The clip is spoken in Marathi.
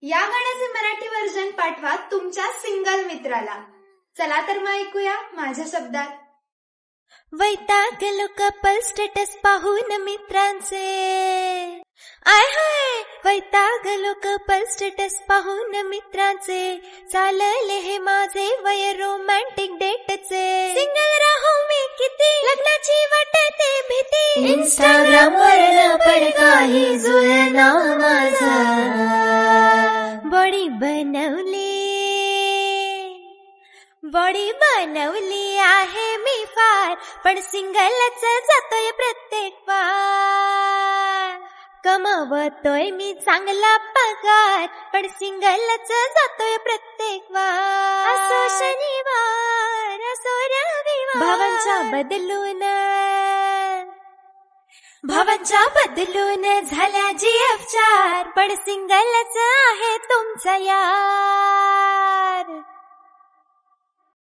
या गाण्याचे मराठी व्हर्जन पाठवा तुमच्या सिंगल मित्राला. चला तर मग ऐकूया माझ्या शब्दात. वैतागलो कपल स्टेटस पाहून मित्रांचे, आय हाय वैतागलो कपल स्टेटस पाहून मित्रांचे, चालले हे माझे वय रोमॅन्टिक डेटचे, सिंगल राहू मी किती लग्नाची वाटते भीती, इंस्टाग्राम वर पण काही जुळना माझा, बॉडी बनवली आहे मी फार, पण सिंगलच जातोय प्रत्येक वार, कमावतोय मी चांगला पगार, पण सिंगलच जातोय प्रत्येक वार, असो शनिवार असो रविवार, भावांच्या बदलून झाल्या GF4, पण सिंगलच आहे तुमचा यार.